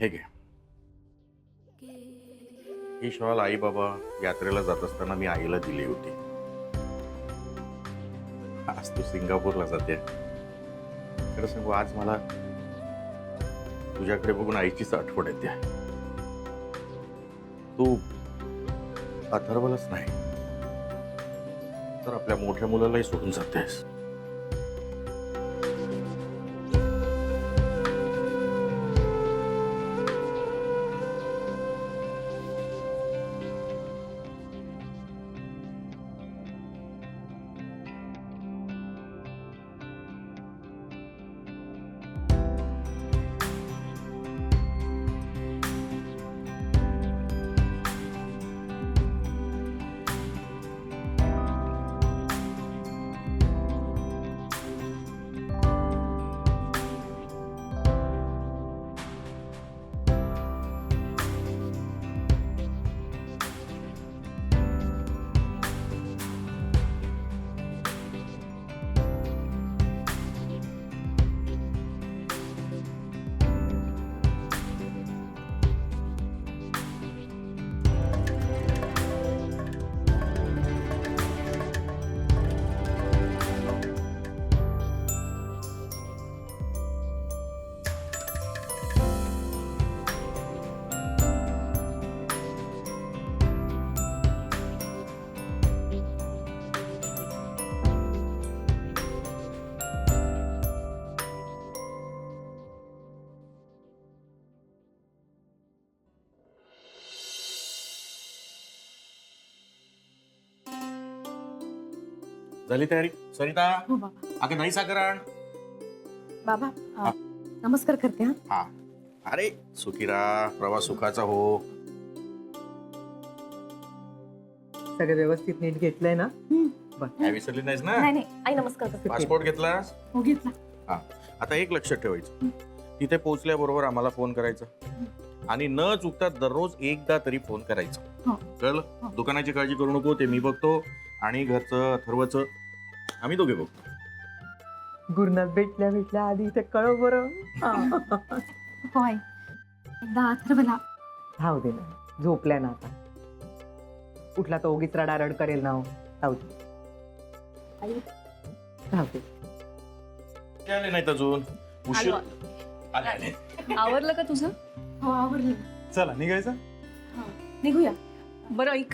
हे घे. ही शॉल आई बाबा यात्रेला जात असताना मी आईला दिली होती. आज तू सिंगापूरला जाते. खरं सांगू, आज मला तुझ्याकडे बघून आईचीच आठवण येते. तू अथर्वलाच नाही तर आपल्या मोठ्या मुलालाही सोडून जातेस. झाली तयारी सरिता? हो बाबा. अगं नाही साखर आण. बाबा नमस्कार करते. हा, अरे सुखीरा, प्रवास सुखाचा हो. सगळं व्यवस्थित नीट घेतलंय ना? काय विसरली नाहीस ना? नाही नाही आई नमस्कार करते. पासपोर्ट घेतलास? हो घेतला. हा, आता एक लक्षात ठेवायचं, तिथे पोहोचल्याबरोबर आम्हाला फोन करायचा आणि न चुकता दररोज एकदा तरी फोन करायचा. हो. कळलं? हो. दुकानाची काळजी करू नको, ते मी बघतो आणि घरचं अथर्वचं आम्ही दोघे बघतो. गुरुनाथ भेटल्या आधी इथे कळव बरं. हो आई. एकदा अथर्वला धाव दे ना, झोपल्या ना आता. उठला तो उगीच रडारड करेल ना. धाव दे. आई धाव दे. ते आले नाहीत अजून. उशीर आलो. आले आले. आवरलं का तुझं? हो आवडली. चला निघायचं. निघूया. बरं ऐक,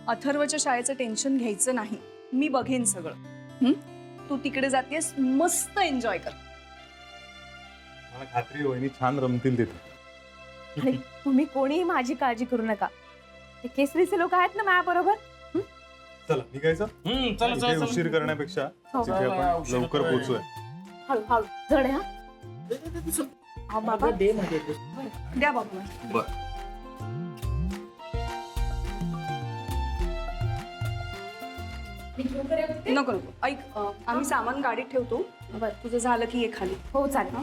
अथर्वच्या शाळेचं टेन्शन घ्यायचं नाही, मी बघेन सगळं. तू तिकडे जातेस, मस्त एन्जॉय कर. मला खात्री वहिनी छान रमतील तिथे. आणि तुम्ही कोणीही माझी काळजी करू नका. ते केसरीचे लोक आहेत ना माझ्या बरोबर. चला निघायचं. चला इथे चला उशीर करण्यापेक्षा हो. तिथे आपण उशीर लवकर होतोय. पोहोचूया. हळू हळू जड आहे, हा बाबा. दे मध्ये. द्या बाबा. बर. नको नको, ऐक, आम्ही सामान गाडीत ठेवतो. बरं. तुझं झालं की ये खाली. हो चालेल.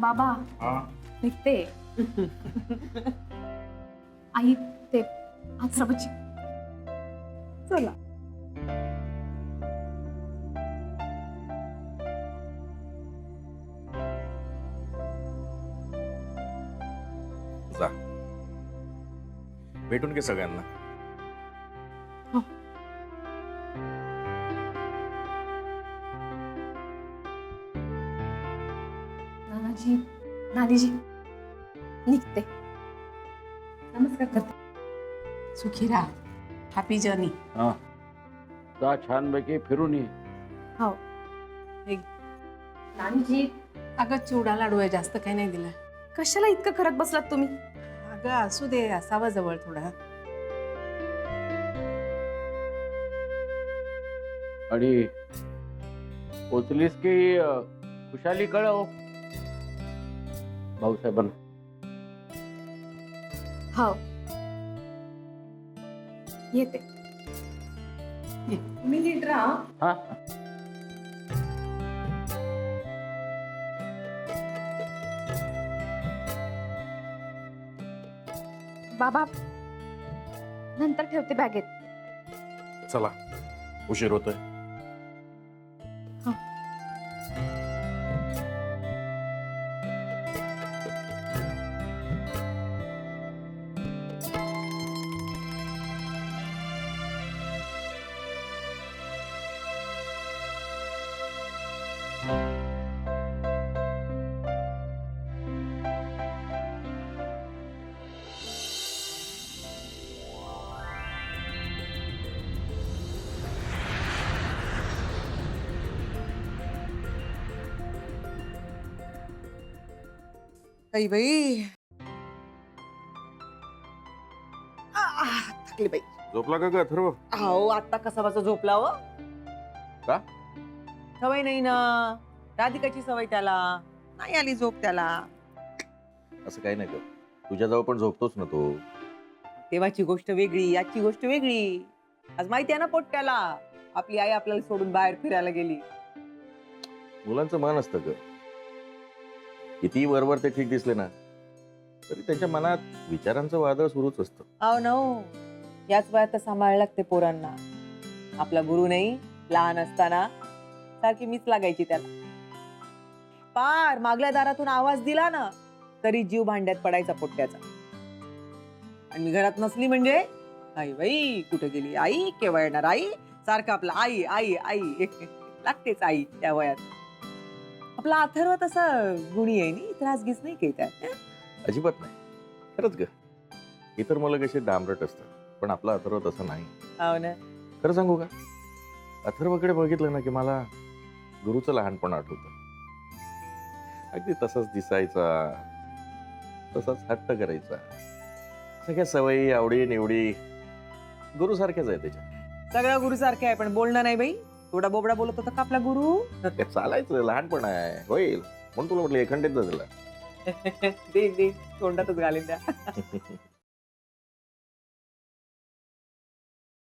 बाबा हा. निघते. आई ते अथर्वची. चला. जा, भेटून घे सगळ्यांना. नानाजी नानीजी निघते. नमस्कार करते. सुखी राहा. Happy journey. हा, जा छानपैकी फिरून ये. हो. नानीजी अगं चिवडा लाडू आहे, जास्त काही नाही दिला. कशाला इतकं करत बसलात तुम्ही? अगं असू दे, असावा जवळ थोडा. आणि पोचलीस की खुशाली कळव भाऊसाहेबांना. हो येते. मी नीट राहा. हा, बाबा नंतर ठेवते बॅगेत. चला, उशीर होतोय. आई बाई थकली बाई. झोपला का ग अथर्व? अहो आता कसा बसा झोपला हो? का? सवय नाही ना, राधिकाची सवय त्याला, नाही आली झोप त्याला. असं काही नाही ग, तुझ्याजवळ पण झोपतोच ना तो. तेव्हाची गोष्ट वेगळी, आजची गोष्ट वेगळी. आज माहिती आहे ना पोट्ट्याला, आपली आई आपल्याला सोडून बाहेर फिरायला गेली. मुलांचं मन असतं ग, किती वरवर ते ठीक दिसले ना तरी त्यांच्या मनात विचारांचं वादळ सुरूच असतं. अहो ना हो, याच वयात तर सांभाळायला लागते पोरांना. आपला गुरु नाही, लहान असताना सारखी मीच लागायची त्याला. पार मागल्या दारातून आवाज दिला ना तरी जीव भांड्यात पडायचा पोट्ट्याचा. आणि मी घरात नसली म्हणजे आई बाई कुठे गेली आई, केव्हा येणार आई, सारखं आपलं आई आई आई लागतेच आई त्या वयात. आपला अथर्व तसा गुणी आहे नी, त्रास घेत नाही काही त्यात. अजिबात नाही, खरंच ग. इतर मुलं कशी डांबरट असतात, पण आपला अथर्व तसं नाही. हो ना. खरं सांगू का, अथर्वकडे बघितलं ना की मला गुरुचं लहानपण आठवतं. अगदी तसाच दिसायचा, तसाच हट्ट करायचा, सगळ्या सवयी आवडी निवडी गुरु सारख्याच आहे त्याच्या. सगळ्या गुरु सारखे आहे, पण बोलणं नाही बाई. थोडा बोबडा बोलत होता का आपला गुरु? चालायचं, लहानपण आहे, होईल म्हणून तुला म्हटलं एखंडित झाला. दे तोंडातच घालीन द्या.